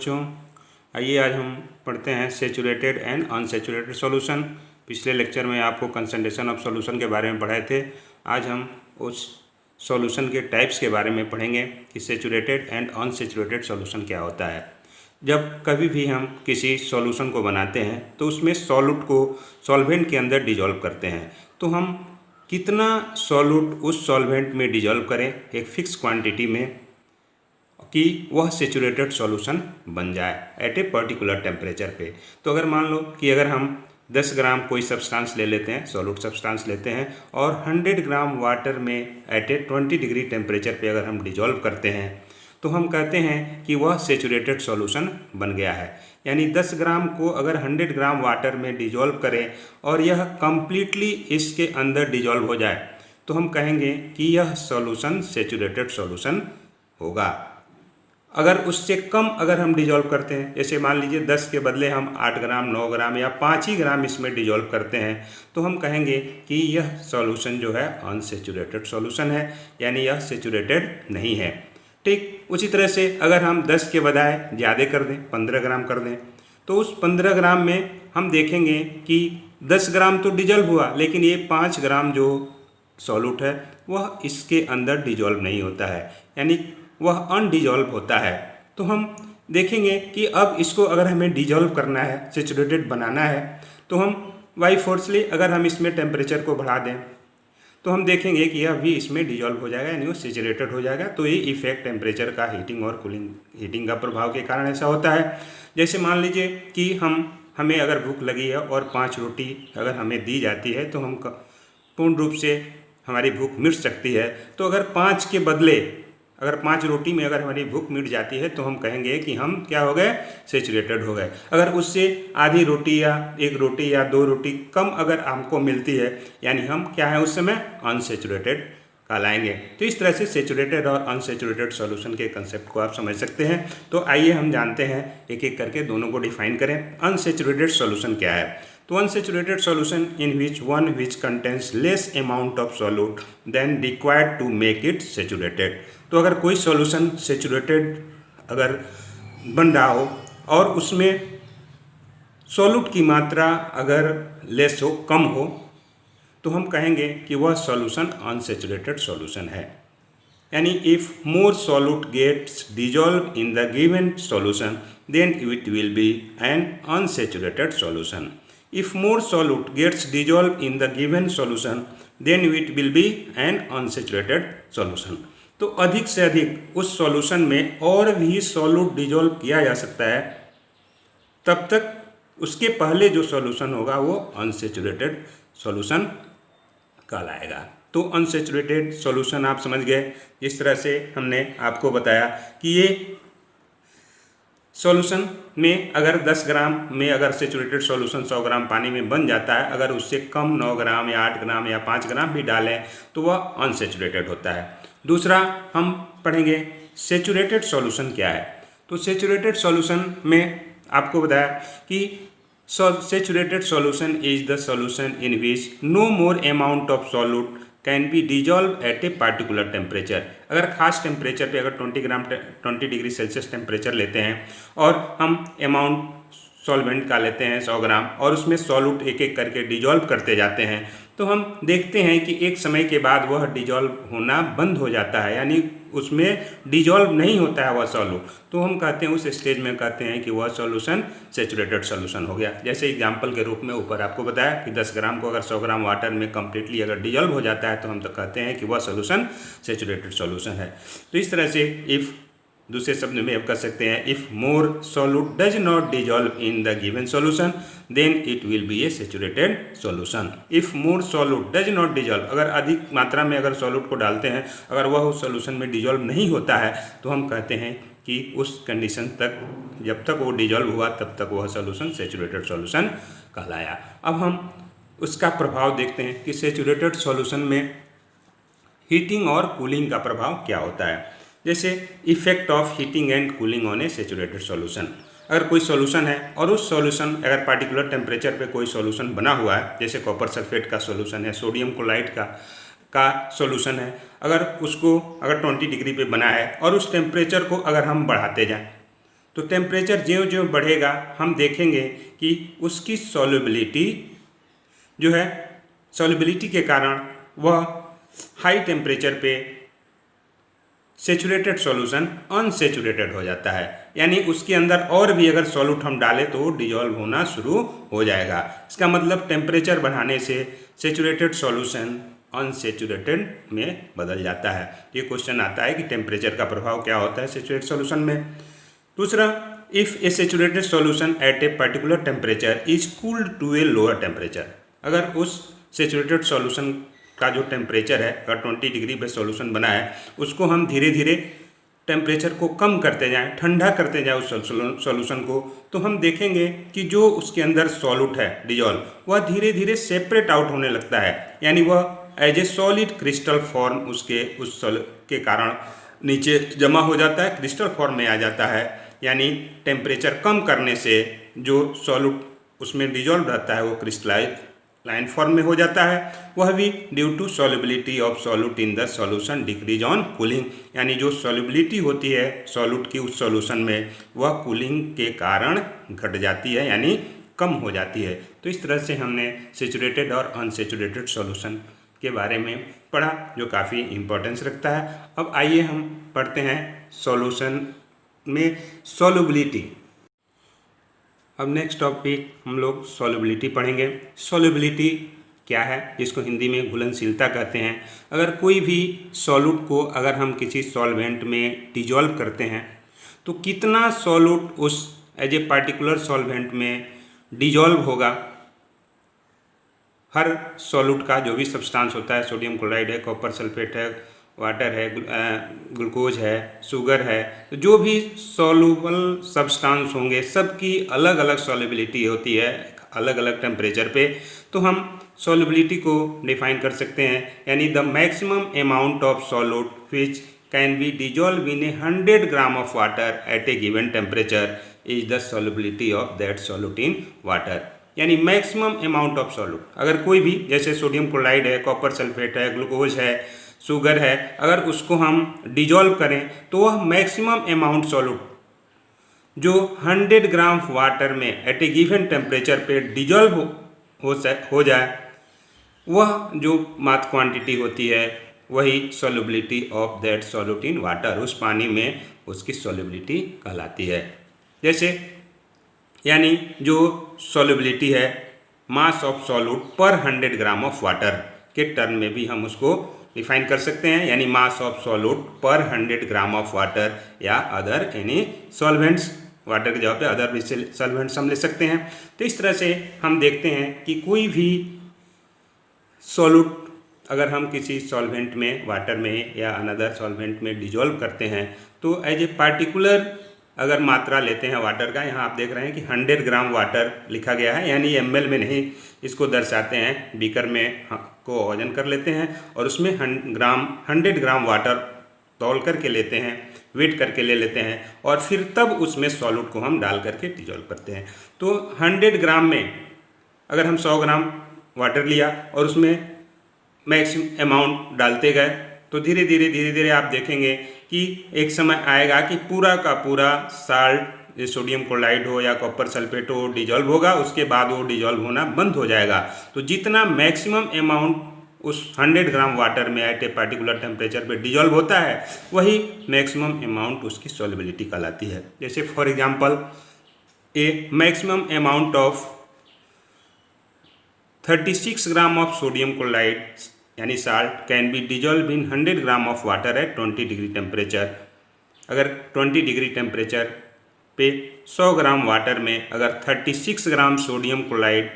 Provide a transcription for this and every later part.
बच्चों, आइए आज हम पढ़ते हैं सैचुरेटेड एंड अनसैचुरेटेड सॉल्यूशन। पिछले लेक्चर में आपको कंसंट्रेशन ऑफ सॉल्यूशन के बारे में पढ़ाए थे। आज हम उस सॉल्यूशन के टाइप्स के बारे में पढ़ेंगे कि सैचुरेटेड एंड अनसैचुरेटेड सॉल्यूशन क्या होता है। जब कभी भी हम किसी सॉल्यूशन को बनाते हैं तो उसमें सॉल्यूट को सॉल्वेंट के अंदर डिजॉल्व करते हैं, तो हम कितना सॉल्यूट उस सॉल्वेंट में डिजॉल्व करें एक फिक्स क्वांटिटी में कि वह सैचुरेटेड सॉल्यूशन बन जाए एट ए पर्टिकुलर टेम्परेचर पे। तो अगर मान लो कि अगर हम 10 ग्राम कोई सब्सटेंस ले लेते हैं, सॉल्यूट सब्सटेंस लेते हैं, और 100 ग्राम वाटर में एट ए 20 डिग्री टेम्परेचर पे अगर हम डिजॉल्व करते हैं तो हम कहते हैं कि वह सैचुरेटेड सॉल्यूशन बन गया है। यानी 10 ग्राम को अगर 100 ग्राम वाटर में डिजॉल्व करें और यह कम्प्लीटली इसके अंदर डिजॉल्व हो जाए तो हम कहेंगे कि यह सॉल्यूशन सैचुरेटेड सॉल्यूशन होगा। अगर उससे कम अगर हम डिजॉल्व करते हैं, जैसे मान लीजिए 10 के बदले हम 8 ग्राम 9 ग्राम या 5 ही ग्राम इसमें डिजॉल्व करते हैं, तो हम कहेंगे कि यह सॉल्यूशन जो है अनसैचुरेटेड सॉल्यूशन है, यानी यह सैचुरेटेड नहीं है। ठीक उसी तरह से अगर हम 10 के बजाय ज़्यादा कर दें, 15 ग्राम कर दें, तो उस 15 ग्राम में हम देखेंगे कि 10 ग्राम तो डिजॉल्व हुआ, लेकिन ये 5 ग्राम जो सॉल्यूट है वह इसके अंदर डिजॉल्व नहीं होता है, यानी वह अनडिजॉल्व होता है। तो हम देखेंगे कि अब इसको अगर हमें डिजॉल्व करना है, सैचुरेटेड बनाना है, तो हम बाई फोर्सली अगर हम इसमें टेम्परेचर को बढ़ा दें तो हम देखेंगे कि यह भी इसमें डिजॉल्व हो जाएगा, यानी वो सैचुरेटेड हो जाएगा। तो ये इफेक्ट टेम्परेचर का हीटिंग और कूलिंग, हीटिंग का प्रभाव के कारण ऐसा होता है। जैसे मान लीजिए कि हमें अगर भूख लगी है और 5 रोटी अगर हमें दी जाती है तो हम पूर्ण रूप से हमारी भूख मिट सकती है। तो अगर 5 के बदले अगर 5 रोटी में अगर हमारी भूख मिट जाती है तो हम कहेंगे कि हम क्या हो गए, सैचुरेटेड हो गए। अगर उससे आधी रोटी या 1 रोटी या 2 रोटी कम अगर हमको मिलती है, यानी हम क्या है उस समय अनसैचुरेटेड कहलाएंगे। तो इस तरह से सैचुरेटेड और अनसैचुरेटेड सॉल्यूशन के कंसेप्ट को आप समझ सकते हैं। तो आइए हम जानते हैं एक एक करके दोनों को डिफाइन करें। अनसैचुरेटेड सॉल्यूशन क्या है? तो unsaturated solution in which one which contains less amount of solute than required to make it saturated. तो अगर कोई सॉल्यूशन सैचुरेटेड अगर बन रहा हो और उसमें सॉल्यूट की मात्रा अगर लेस हो, कम हो, तो हम कहेंगे कि वह सॉल्यूशन अनसैचुरेटेड सॉल्यूशन है। यानी if more solute gets dissolve in the given solution then it will be an unsaturated solution. If more solute gets dissolved in the given solution, then it will be an unsaturated solution. तो अधिक से अधिक उस solution में और भी solute dissolve किया जा सकता है, तब तक उसके पहले जो सॉल्यूशन होगा वो अनसैचुरेटेड सॉल्यूशन कहलाएगा। तो अनसैचुरेटेड सॉल्यूशन आप समझ गए। जिस तरह से हमने आपको बताया कि ये सॉल्यूशन में अगर 10 ग्राम में अगर सैचुरेटेड सॉल्यूशन 100 ग्राम पानी में बन जाता है, अगर उससे कम 9 ग्राम या 8 ग्राम या 5 ग्राम भी डालें तो वह अनसैचुरेटेड होता है। दूसरा हम पढ़ेंगे सैचुरेटेड सॉल्यूशन क्या है। तो सैचुरेटेड सॉल्यूशन में आपको बताया कि saturated solution is the solution in which no more amount of solute can be dissolve at a particular temperature. अगर खास टेम्परेचर पे अगर 20 डिग्री सेल्सियस टेम्परेचर लेते हैं और हम अमाउंट सॉल्वेंट का लेते हैं 100 ग्राम और उसमें सॉल्यूट एक एक करके डिजॉल्व करते जाते हैं, तो हम देखते हैं कि एक समय के बाद वह डिजॉल्व होना बंद हो जाता है, यानी उसमें डिजॉल्व नहीं होता है वह सॉल्यूट। तो हम कहते हैं उस स्टेज में कहते हैं कि वह सॉल्यूशन सैचुरेटेड सॉल्यूशन हो गया। जैसे एग्जांपल के रूप में ऊपर आपको बताया कि 10 ग्राम को अगर 100 ग्राम वाटर में कम्प्लीटली अगर डिजॉल्व हो जाता है तो हम तो कहते हैं कि वह सॉल्यूशन सैचुरेटेड सॉल्यूशन है। तो इस तरह से इफ़, दूसरे शब्द में आप कह सकते हैं if more solute does not dissolve in the given solution then it will be a saturated solution. If more solute does not dissolve, अगर अधिक मात्रा में अगर सॉल्यूट को डालते हैं, अगर वह उस सॉल्यूशन में डिजॉल्व नहीं होता है, तो हम कहते हैं कि उस कंडीशन तक, जब तक वो डिजॉल्व हुआ तब तक वह सॉल्यूशन सैचुरेटेड सॉल्यूशन कहलाया। अब हम उसका प्रभाव देखते हैं कि सैचुरेटेड सॉल्यूशन में हीटिंग और कूलिंग का प्रभाव क्या होता है। जैसे effect of heating and cooling on A saturated solution. अगर कोई सॉल्यूशन है और उस सॉल्यूशन अगर पार्टिकुलर टेम्परेचर पे कोई सॉल्यूशन बना हुआ है, जैसे कॉपर सल्फेट का सॉल्यूशन है, सोडियम क्लोराइड का सॉल्यूशन है, अगर उसको अगर 20 डिग्री पे बना है और उस टेम्परेचर को अगर हम बढ़ाते जाएं तो टेम्परेचर ज्यों ज्यों बढ़ेगा हम देखेंगे कि उसकी सॉल्युबिलिटी जो है, सॉल्युबिलिटी के कारण वह हाई टेम्परेचर पे सेचुरेटेड सॉल्यूशन अनसेचुरेटेड हो जाता है, यानी उसके अंदर और भी अगर सॉल्यूट हम डालें तो वो डिजॉल्व होना शुरू हो जाएगा। इसका मतलब टेम्परेचर बढ़ाने से सेचुरेटेड सॉल्यूशन अनसेचुरेटेड में बदल जाता है। ये क्वेश्चन आता है कि टेम्परेचर का प्रभाव क्या होता है सेचुरेटेड सॉल्यूशन में। दूसरा, if a saturated solution at a particular temperature is cooled to a lower temperature, अगर उस सेचुरेटेड सॉल्यूशन का जो टेम्परेचर है, अगर 20 डिग्री पे सॉल्यूशन बना है, उसको हम धीरे धीरे टेम्परेचर को कम करते जाएं, ठंडा करते जाएं उस सॉल्यूशन को, तो हम देखेंगे कि जो उसके अंदर सॉल्यूट है डिजॉल्व, वह धीरे धीरे सेपरेट आउट होने लगता है, यानी वह as a solid crystal form उसके उस के कारण नीचे जमा हो जाता है, क्रिस्टल फॉर्म में आ जाता है। यानी टेम्परेचर कम करने से जो सॉल्यूट उसमें डिजॉल्व रहता है वो क्रिस्टलाइन फॉर्म में हो जाता है, वह भी due to solubility of solute in the solution decrease on cooling, यानी जो सॉल्युबिलिटी होती है सॉल्यूट की उस सॉल्यूशन में वह कूलिंग के कारण घट जाती है, यानी कम हो जाती है। तो इस तरह से हमने सेचुरेटेड और अनसेचुरेटेड सॉल्यूशन के बारे में पढ़ा, जो काफ़ी इम्पोर्टेंस रखता है। अब आइए हम पढ़ते हैं सॉल्यूशन में सॉल्युबिलिटी। अब नेक्स्ट टॉपिक हम लोग सॉल्युबिलिटी पढ़ेंगे। सॉल्युबिलिटी क्या है, जिसको हिंदी में घुलनशीलता कहते हैं। अगर कोई भी सॉल्यूट को अगर हम किसी सॉल्वेंट में डिजॉल्व करते हैं तो कितना सॉल्यूट उस एज ए पार्टिकुलर सॉल्वेंट में डिजॉल्व होगा। हर सॉल्यूट का जो भी सब्सटेंस होता है, सोडियम क्लोराइड है, कॉपर सल्फेट है, वाटर है, ग्लूकोज है, शुगर है, तो जो भी सॉल्युबल सब्सटेंस होंगे सबकी अलग अलग सॉल्युबिलिटी होती है अलग अलग टेम्परेचर पे। तो हम सॉल्युबिलिटी को डिफाइन कर सकते हैं, यानी the maximum amount of solute which can be dissolve in 100 gram of water eight A given temperature is the solubility of that solute in water. यानी मैक्सिमम अमाउंट ऑफ सॉल्यूट, अगर कोई भी जैसे सोडियम क्लोराइड है, copper sulphate है, glucose है, sugar है, अगर उसको हम डिजॉल्व करें तो वह मैक्सिमम अमाउंट सॉल्यूट जो 100 ग्राम वाटर में एट ए गिवन टेम्परेचर पे डिजॉल्व हो जाए, वह जो मात्र क्वांटिटी होती है वही solubility of that solute in water, उस पानी में उसकी सॉल्युबिलिटी कहलाती है। जैसे यानी जो सॉल्युबिलिटी है मास ऑफ सॉल्यूट पर 100 ग्राम ऑफ वाटर के टर्म में भी हम उसको डिफाइन कर सकते हैं, यानी मास ऑफ सॉल्यूट पर 100 ग्राम ऑफ वाटर या अदर एनी सॉल्वेंट्स, वाटर की जगह पे अदर भी सॉल्वेंट्स हम ले सकते हैं। तो इस तरह से हम देखते हैं कि कोई भी सॉल्यूट अगर हम किसी सॉल्वेंट में, वाटर में या अनदर सॉल्वेंट में डिजॉल्व करते हैं तो एज ए पार्टिकुलर अगर मात्रा लेते हैं वाटर का, यहाँ आप देख रहे हैं कि 100 ग्राम वाटर लिखा गया है, यानी ml में नहीं इसको दर्शाते हैं, बीकर में को वजन कर लेते हैं और उसमें 100 ग्राम वाटर तौल करके लेते हैं, वेट करके ले लेते हैं और फिर तब उसमें सॉल्यूट को हम डाल करके डिजॉल्व करते हैं। तो 100 ग्राम में अगर हम 100 ग्राम वाटर लिया और उसमें मैक्सिमम अमाउंट डालते गए तो धीरे धीरे आप देखेंगे कि एक समय आएगा कि पूरा का पूरा साल्ट, सोडियम क्लोराइड हो या कॉपर सल्फेट हो, डिजॉल्व होगा, उसके बाद वो डिजॉल्व होना बंद हो जाएगा। तो जितना मैक्सिमम अमाउंट उस 100 ग्राम वाटर में एट ए पार्टिकुलर टेम्परेचर पे डिजॉल्व होता है वही मैक्सिमम अमाउंट उसकी सॉल्युबिलिटी कहलाती है। जैसे for example a maximum amount of 36 gram of sodium chloride यानी salt can be dissolve in 100 gram of water at 20 degree temperature. अगर 20 डिग्री टेम्परेचर पे 100 ग्राम वाटर में अगर 36 ग्राम सोडियम क्लोराइड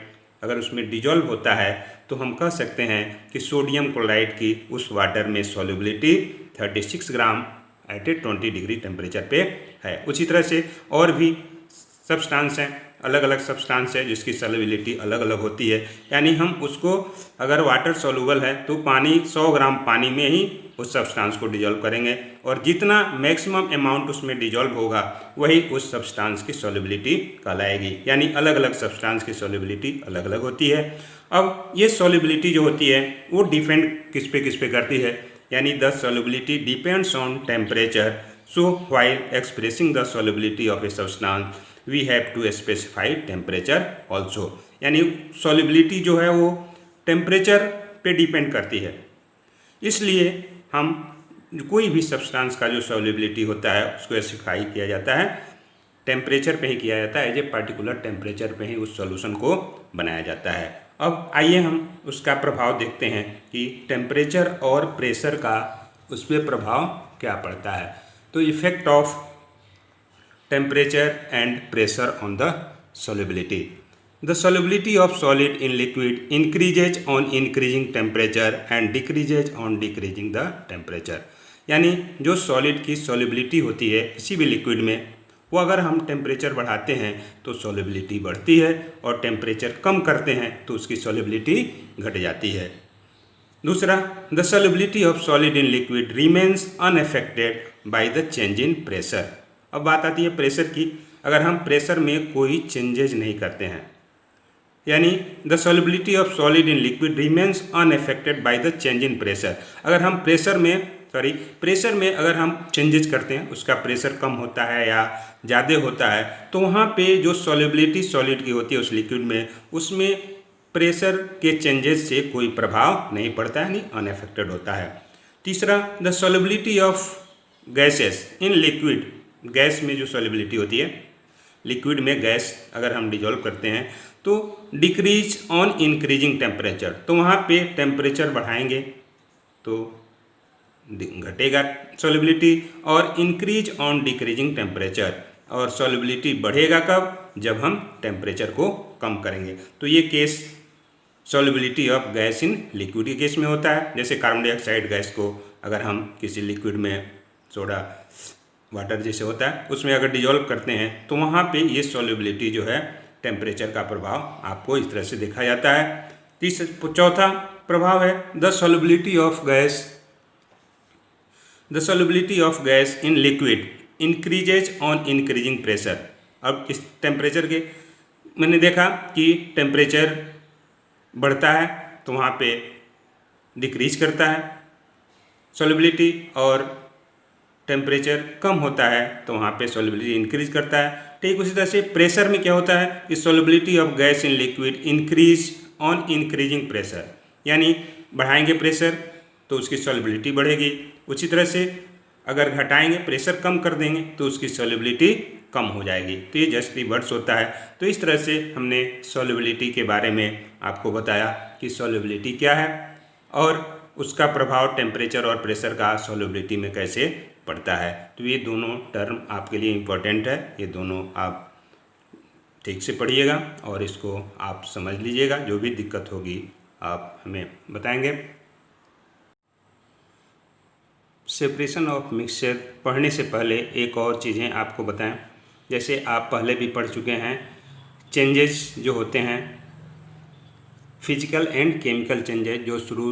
अगर उसमें डिजॉल्व होता है तो हम कह सकते हैं कि सोडियम क्लोराइड की उस वाटर में सॉल्युबिलिटी 36 ग्राम एट ए 20 डिग्री टेम्परेचर पे है। उसी तरह से और भी सब्सटेंस हैं, अलग अलग सब्सटेंस है जिसकी सॉल्युबिलिटी अलग अलग होती है, यानी हम उसको अगर वाटर सॉल्युबल है तो पानी 100 ग्राम पानी में ही उस सब्सटेंस को डिजॉल्व करेंगे और जितना मैक्सिमम अमाउंट उसमें डिजॉल्व होगा वही उस सब्सटेंस की सॉल्युबिलिटी कहलाएगी, यानी अलग अलग सब्सटेंस की सॉल्युबिलिटी अलग अलग होती है। अब ये सॉल्युबिलिटी जो होती है वो डिपेंड किस पे करती है, यानी the solubility depends on temperature so while expressing the solubility of a substance we have to specify temperature also. यानी सॉल्युबिलिटी जो है वो टेम्परेचर पे डिपेंड करती है, इसलिए हम कोई भी सब्सटेंस का जो सॉल्युबिलिटी होता है उसको स्पेसिफाई किया जाता है टेम्परेचर पे ही किया जाता है, एज ए पर्टिकुलर टेम्परेचर पे ही उस सॉल्यूशन को बनाया जाता है। अब आइए हम उसका प्रभाव देखते हैं कि टेम्परेचर और प्रेशर का उस पर प्रभाव क्या पड़ता है। तो effect of temperature and pressure on the solubility. The solubility of solid in liquid increases on increasing temperature and decreases on decreasing the temperature. यानी जो सॉलिड की solubility होती है किसी भी लिक्विड में, वो अगर हम टेम्परेचर बढ़ाते हैं तो solubility बढ़ती है और टेम्परेचर कम करते हैं तो उसकी solubility घट जाती है। दूसरा, the solubility of solid in liquid remains unaffected by the change in pressure. अब बात आती है प्रेशर की। अगर हम प्रेशर में कोई चेंजेज नहीं करते हैं, यानी the solubility of solid in liquid remains unaffected by the change in pressure. अगर हम प्रेशर में अगर हम चेंजेज करते हैं, उसका प्रेशर कम होता है या ज़्यादा होता है, तो वहाँ पे जो सॉल्युबिलिटी सॉलिड की होती है उस लिक्विड में, उसमें प्रेशर के चेंजेस से कोई प्रभाव नहीं पड़ता है, नहीं अनअफेक्टेड होता है। तीसरा, the solubility of gases in liquid, gas में जो सॉल्युबिलिटी होती है लिक्विड में, गैस अगर हम डिजोल्व करते हैं तो डिक्रीज ऑन इंक्रीजिंग टेम्परेचर, तो वहाँ पे टेम्परेचर बढ़ाएंगे तो घटेगा सॉल्युबिलिटी, और इंक्रीज ऑन डिक्रीजिंग टेम्परेचर, और सॉल्युबिलिटी बढ़ेगा कब, जब हम टेम्परेचर को कम करेंगे। तो ये case solubility of gas in liquid के केस में होता है। जैसे कार्बन डाइऑक्साइड गैस को अगर हम किसी लिक्विड में, सोडा वाटर जैसे होता है, उसमें अगर डिजोल्व करते हैं तो वहाँ पे ये सॉल्युबिलिटी जो है टेम्परेचर का प्रभाव आपको इस तरह से देखा जाता है। चौथा प्रभाव है the solubility of gas in liquid increases on increasing pressure. अब इस टेम्परेचर के मैंने देखा कि टेम्परेचर बढ़ता है तो वहाँ पे डिक्रीज करता है सॉल्युबिलिटी, और टेम्परेचर कम होता है तो वहाँ पे सॉल्युबिलिटी इंक्रीज करता है। ठीक उसी तरह से प्रेशर में क्या होता है कि solubility of gas in liquid increase on increasing pressure, यानी बढ़ाएंगे प्रेशर तो उसकी सॉल्युबिलिटी बढ़ेगी। उसी तरह से अगर घटाएंगे, प्रेशर कम कर देंगे तो उसकी सॉल्युबिलिटी कम हो जाएगी। तो ये जस्ट रिवर्स होता है। तो इस तरह से हमने सॉल्युबिलिटी के बारे में आपको बताया कि सॉल्युबिलिटी क्या है और उसका प्रभाव टेम्परेचर और प्रेशर का सॉल्युबिलिटी में कैसे पड़ता है। तो ये दोनों टर्म आपके लिए इम्पोर्टेंट है, ये दोनों आप ठीक से पढ़िएगा और इसको आप समझ लीजिएगा। जो भी दिक्कत होगी आप हमें बताएंगे। सेपरेशन ऑफ मिक्सचर पढ़ने से पहले एक और चीज़ें आपको बताएं, जैसे आप पहले भी पढ़ चुके हैं, चेंजेस जो होते हैं फिजिकल एंड केमिकल चेंजेस, जो शुरू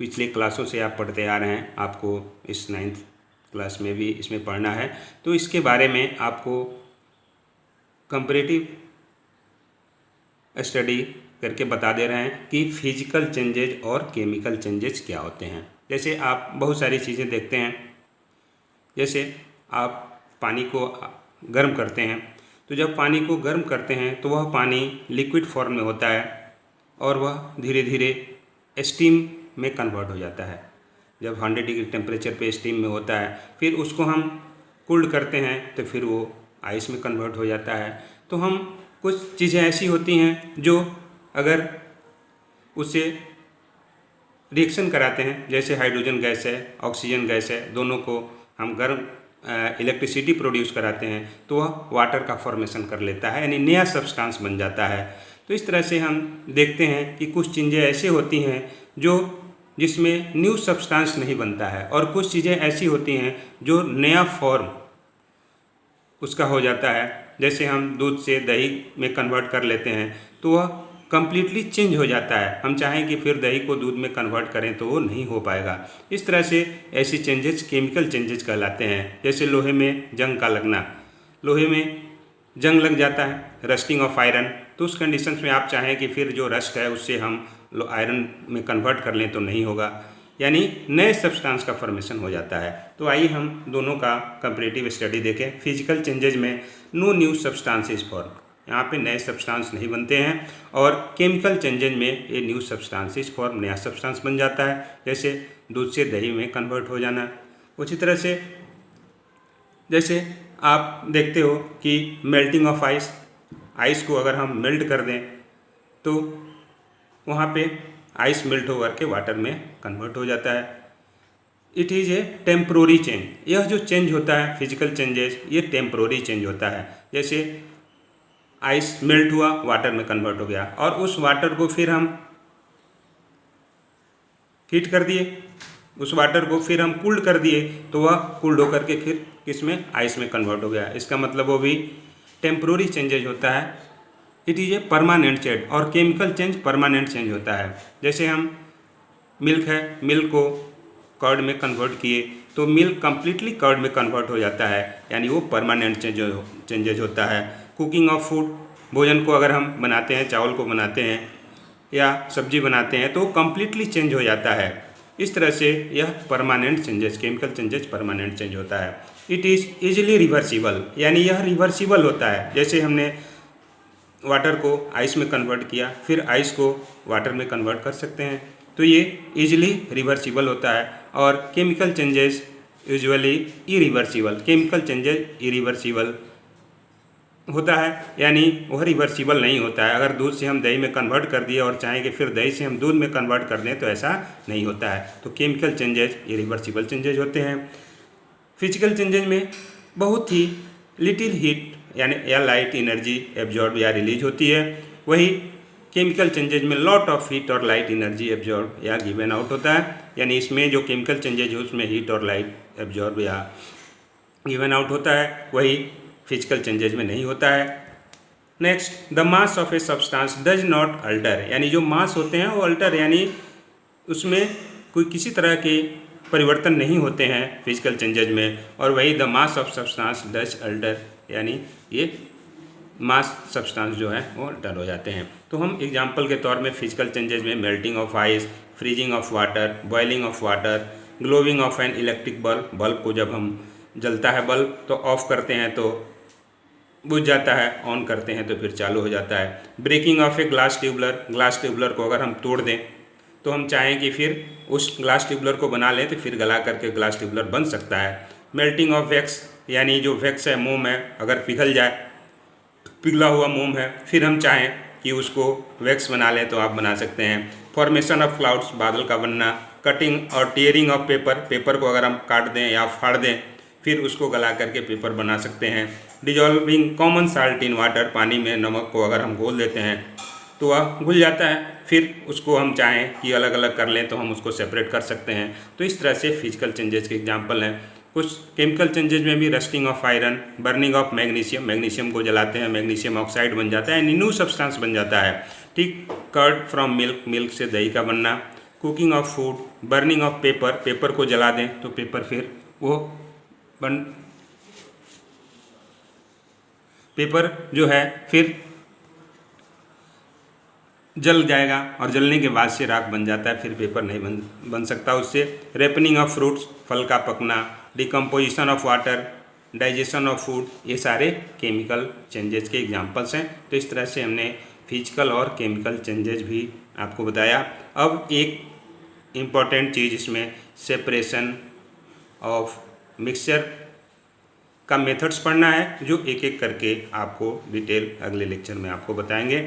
पिछले क्लासों से आप पढ़ते आ रहे हैं, आपको इस 9th क्लास में भी इसमें पढ़ना है। तो इसके बारे में आपको कंपैरेटिव स्टडी करके बता दे रहे हैं कि फिजिकल चेंजेज और केमिकल चेंजेस क्या होते हैं। जैसे आप बहुत सारी चीज़ें देखते हैं, जैसे आप पानी को गर्म करते हैं, तो जब पानी को गर्म करते हैं तो वह पानी लिक्विड फॉर्म में होता है और वह धीरे धीरे स्टीम में कन्वर्ट हो जाता है। जब 100 डिग्री टेम्परेचर पे स्टीम में होता है, फिर उसको हम कूल्ड करते हैं तो फिर वो आइस में कन्वर्ट हो जाता है। तो हम कुछ चीज़ें ऐसी होती हैं जो अगर उसे रिएक्शन कराते हैं, जैसे हाइड्रोजन गैस है, ऑक्सीजन गैस है, दोनों को हम गर्म इलेक्ट्रिसिटी प्रोड्यूस कराते हैं तो वह वाटर का फॉर्मेशन कर लेता है, यानी नया सब्सटेंस बन जाता है। तो इस तरह से हम देखते हैं कि कुछ चीज़ें ऐसी होती हैं जिसमें न्यू सब्सटेंस नहीं बनता है, और कुछ चीज़ें ऐसी होती हैं जो नया फॉर्म उसका हो जाता है। जैसे हम दूध से दही में कन्वर्ट कर लेते हैं तो वह कम्प्लीटली चेंज हो जाता है। हम चाहें कि फिर दही को दूध में कन्वर्ट करें तो वो नहीं हो पाएगा। इस तरह से ऐसी चेंजेस केमिकल चेंजेस कहलाते हैं। जैसे लोहे में जंग का लगना, लोहे में जंग लग जाता है, रस्टिंग ऑफ आयरन, तो उस कंडीशंस में आप चाहें कि फिर जो रस्ट है उससे हम आयरन में कन्वर्ट कर लें तो नहीं होगा। यानी नए सब्सटेंस का फॉर्मेशन हो जाता है। तो आइए हम दोनों का कंपैरेटिव स्टडी देखें। फिजिकल चेंजेज में no new substance is form, यहाँ पे नए सब्सटेंस नहीं बनते हैं, और केमिकल चेंजेज में ये न्यू सब्सटेंस इज फॉर्म, नया सब्सटेंस बन जाता है, जैसे दूध से दही में कन्वर्ट हो जाना। उसी तरह से जैसे आप देखते हो कि मेल्टिंग ऑफ आइस, आइस को अगर हम मेल्ट कर दें तो वहाँ पे आइस मेल्ट होकर के वाटर में कन्वर्ट हो जाता है। It is a temporary change, यह जो चेंज होता है फिजिकल चेंजेस, ये टेम्प्रोरी चेंज होता है। जैसे आइस मेल्ट हुआ, वाटर में कन्वर्ट हो गया, और उस वाटर को फिर हम हीट कर दिए, उस वाटर को फिर हम कूल्ड कर दिए, तो वह कूल्ड होकर के फिर किसमें, आइस में कन्वर्ट हो गया। इसका मतलब वो भी टेम्प्रोरी चेंजेज होता है। It is a permanent change, और केमिकल चेंज परमानेंट चेंज होता है। जैसे हम मिल्क है, मिल्क को कर्ड में कन्वर्ट किए तो मिल्क कम्प्लीटली कर्ड में कन्वर्ट हो जाता है, यानी वो परमानेंट चेंजेज होता है। कुकिंग ऑफ फूड, भोजन को अगर हम बनाते हैं, चावल को बनाते हैं या सब्जी बनाते हैं तो कम्प्लीटली चेंज हो जाता है। इस तरह से यह permanent changes, chemical changes permanent change होता है। इट इज़ ईजिली रिवर्सिबल, यानी यह रिवर्सिबल होता है। जैसे हमने वाटर को आइस में कन्वर्ट किया, फिर आइस को वाटर में कन्वर्ट कर सकते हैं, तो ये ईजिली रिवर्सिबल होता है। और chemical changes usually irreversible, chemical changes irreversible होता है, यानी वह रिवर्सिबल नहीं होता है। अगर दूध से हम दही में कन्वर्ट कर दिए और चाहें कि फिर दही से हम दूध में कन्वर्ट कर दें तो ऐसा नहीं होता है। तो केमिकल चेंजेस इरिवर्सिबल चेंजेज होते हैं। फिजिकल चेंजेज में बहुत ही लिटिल हीट यानी या लाइट एनर्जी एब्जॉर्ब या रिलीज होती है, वही केमिकल चेंजेज में लॉट ऑफ हीट और लाइट एनर्जी एब्जॉर्ब या गिवन आउट होता है। यानी इसमें जो केमिकल चेंजेज है उसमें हीट और लाइट एब्जॉर्ब या गिवन आउट होता है, वही फिजिकल चेंजेज में नहीं होता है। Next, the mass of a substance does not alter, यानी जो मास होते हैं वो अल्टर, यानी उसमें कोई किसी तरह के परिवर्तन नहीं होते हैं फिजिकल चेंजेज में, और वही the mass of substance does alter, यानी ये मास सब्सटेंस जो है वो अल्टर हो जाते हैं। तो हम एग्जांपल के तौर में फिजिकल चेंजेज में melting of ice, freezing of water, boiling of water, glowing of an electric bulb, bulb को जब हम जलता है बल्ब तो ऑफ करते हैं तो बुझ जाता है, ऑन करते हैं तो फिर चालू हो जाता है। Breaking of a glass tubular, glass tubular को अगर हम तोड़ दें तो हम चाहें कि फिर उस ग्लास ट्यूबलर को बना लें तो फिर गला करके ग्लास ट्यूबलर बन सकता है। मेल्टिंग ऑफ वैक्स, यानी जो वैक्स है, मोम है, अगर पिघल जाए, पिघला हुआ मोम है, फिर हम चाहें कि उसको वैक्स बना लें तो आप बना सकते हैं। फॉर्मेशन ऑफ क्लाउड्स, बादल का बनना। कटिंग और टीयरिंग ऑफ पेपर, पेपर को अगर हम काट दें या फाड़ दें फिर उसको गला करके पेपर बना सकते हैं। Dissolving common salt in water, पानी में नमक को अगर हम घोल देते हैं तो वह घुल जाता है, फिर उसको हम चाहें कि अलग अलग कर लें तो हम उसको सेपरेट कर सकते हैं। तो इस तरह से फिजिकल चेंजेस के एग्जांपल हैं। कुछ केमिकल चेंजेस में भी rusting of iron, burning of magnesium, magnesium को जलाते हैं, मैग्नीशियम ऑक्साइड बन जाता है, न्यू सब्सटेंस बन जाता है। ठीक, कर्ड फ्रॉम मिल्क, मिल्क से दही का बनना। Cooking of food, burning of paper, paper को जला दें तो पेपर फिर वो पेपर जो है फिर जल जाएगा और जलने के बाद से राख बन जाता है, फिर पेपर नहीं बन सकता उससे। रेपनिंग ऑफ फ्रूट्स, फल का पकना। Decomposition of water, digestion of food, ये सारे केमिकल चेंजेस के एग्जांपल्स हैं। तो इस तरह से हमने फिजिकल और केमिकल चेंजेस भी आपको बताया। अब एक इम्पॉर्टेंट चीज़ इसमें सेपरेशन ऑफ मिक्सचर का मेथड्स पढ़ना है, जो एक एक करके आपको डिटेल अगले लेक्चर में आपको बताएंगे।